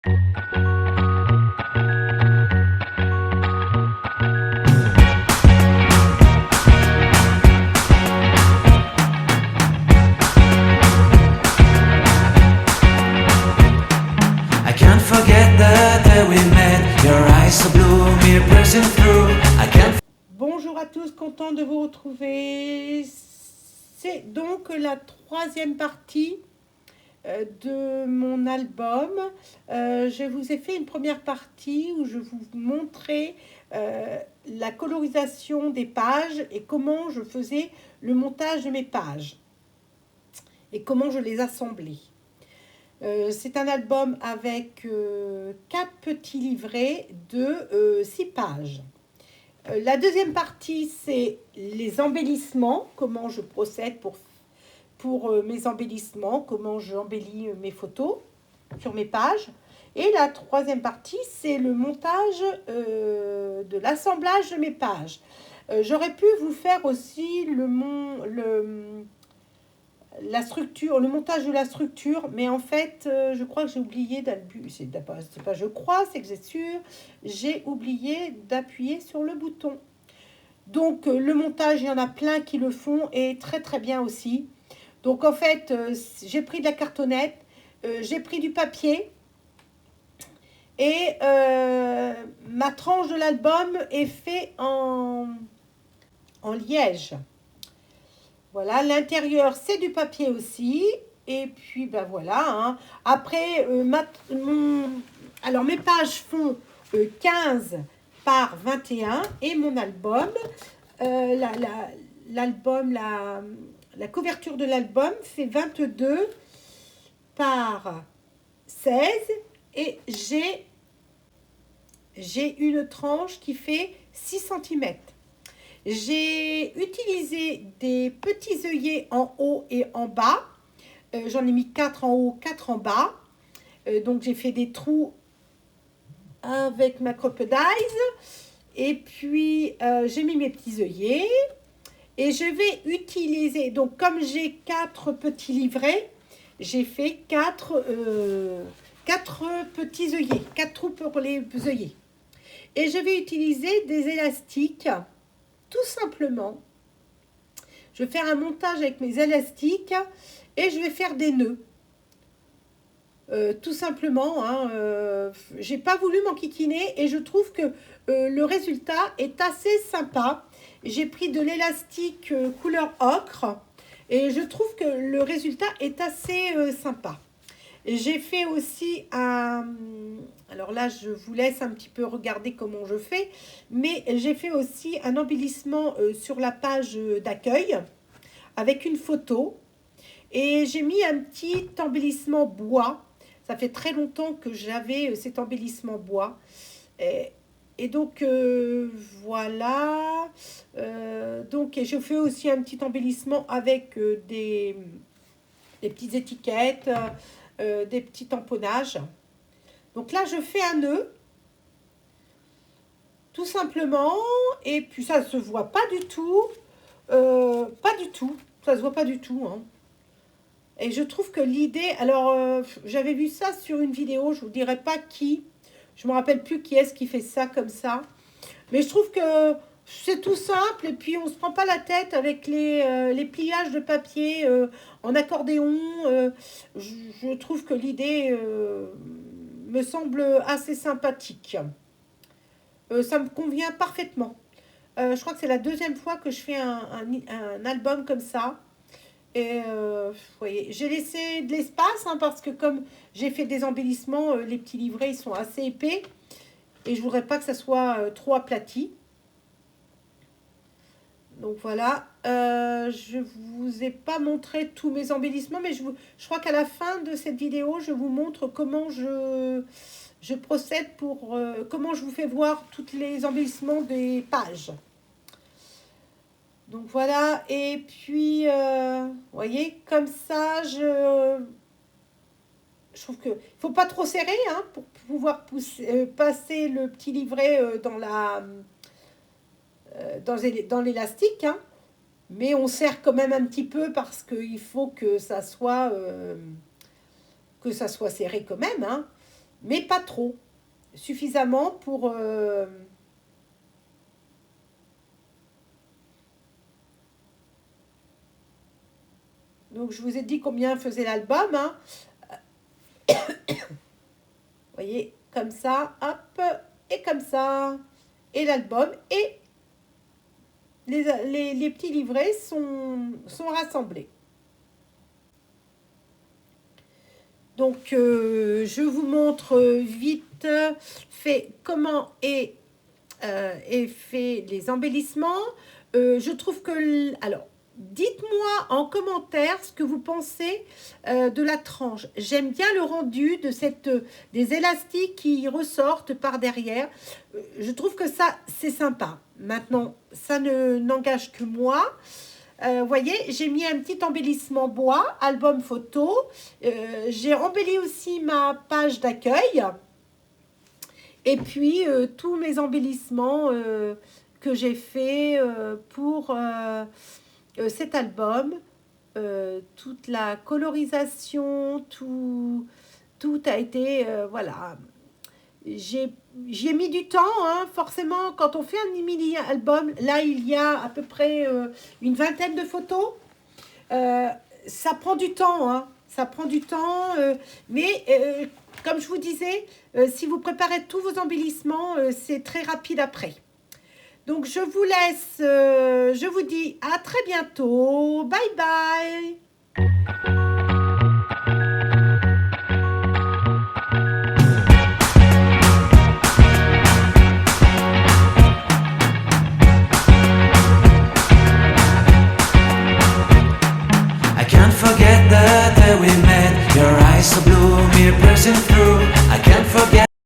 I can't forget the day we met. Your eyes so blue, me piercing through. I can't. Bonjour à tous, content de vous retrouver. C'est donc la troisième partie de mon album. Je vous ai fait une première partie où je vous montrais la colorisation des pages et comment je faisais le montage de mes pages et comment je les assemblais. C'est un album avec 4 petits livrets de 6 pages. La deuxième partie, c'est les embellissements, comment je procède pour mes embellissements, comment j'embellis mes photos sur mes pages. Et la troisième partie, c'est le montage de l'assemblage de mes pages. J'aurais pu vous faire aussi la structure, le montage de la structure, mais en fait, je crois que j'ai oublié d'appuyer, c'est pas je crois, c'est que c'est sûr, j'ai oublié d'appuyer sur le bouton. Donc, le montage, il y en a plein qui le font, et très très bien aussi. Donc, en fait, j'ai pris de la cartonnette, j'ai pris du papier, et ma tranche de l'album est faite en liège. Voilà, l'intérieur, c'est du papier aussi. Et puis, ben voilà. Hein. Après, alors mes pages font 15 par 21. Et mon album, l'album, la couverture de l'album fait 22 par 16. Et j'ai une tranche qui fait 6 cm. J'ai utilisé des petits œillets en haut et en bas. J'en ai mis 4 en haut, 4 en bas. Donc j'ai fait des trous avec ma crocodile. Et puis j'ai mis mes petits œillets. Et je vais utiliser, donc comme j'ai 4 petits livrets, j'ai fait 4 petits œillets, 4 trous pour les œillets. Et je vais utiliser des élastiques. Tout simplement, je vais faire un montage avec mes élastiques et je vais faire des nœuds. Tout simplement, hein, j'ai pas voulu m'enquiquiner et je trouve que le résultat est assez sympa. J'ai pris de l'élastique couleur ocre et je trouve que le résultat est assez sympa. J'ai fait aussi un... Alors là, je vous laisse un petit peu regarder comment je fais. Mais j'ai fait aussi un embellissement sur la page d'accueil avec une photo. Et j'ai mis un petit embellissement bois. Ça fait très longtemps que j'avais cet embellissement bois. Et donc, voilà. Donc, et je fais aussi un petit embellissement avec des petites étiquettes, des petits tamponnages. Donc là, je fais un nœud, tout simplement, et puis ça ne se voit pas du tout, ça se voit pas du tout. Hein. Et je trouve que l'idée, alors j'avais vu ça sur une vidéo, je vous dirai pas qui, je me rappelle plus qui est-ce qui fait ça comme ça, mais je trouve que c'est tout simple et puis on se prend pas la tête avec les pliages de papier en accordéon. Je trouve que l'idée me semble assez sympathique. Ça me convient parfaitement. Je crois que c'est la deuxième fois que je fais un album comme ça. Et vous voyez, j'ai laissé de l'espace hein, parce que comme j'ai fait des embellissements, les petits livrets ils sont assez épais. Et je voudrais pas que ça soit trop aplati. Donc voilà, je vous ai pas montré tous mes embellissements, mais je crois qu'à la fin de cette vidéo, je vous montre comment je procède pour comment je vous fais voir tous les embellissements des pages. Donc voilà, et puis, vous voyez, comme ça, je trouve que faut pas trop serrer hein, pour pouvoir passer le petit livret dans l'élastique. Hein. Mais on serre quand même un petit peu parce qu'il faut que ça soit serré quand même. Hein. mais pas trop. Suffisamment pour... Donc, je vous ai dit combien faisait l'album. Hein. Vous voyez, comme ça, hop, et comme ça. Et l'album, et les petits livrets sont rassemblés. Donc, je vous montre vite fait comment est fait les embellissements. Je trouve que... Alors, dites-moi en commentaire ce que vous pensez de la tranche. J'aime bien le rendu de des élastiques qui ressortent par derrière. Je trouve que ça, c'est sympa. Maintenant, ça n'engage que moi. Voyez, j'ai mis un petit embellissement bois, album photo. J'ai embelli aussi ma page d'accueil. Et puis, tous mes embellissements que j'ai fait pour cet album. Toute la colorisation, tout a été, voilà. J'y ai mis du temps, hein, forcément, quand on fait un mini-album, là, il y a à peu près une vingtaine de photos. Ça prend du temps, hein, ça prend du temps, mais comme je vous disais, si vous préparez tous vos embellissements, c'est très rapide après. Donc, je vous laisse, je vous dis à très bientôt. Bye bye.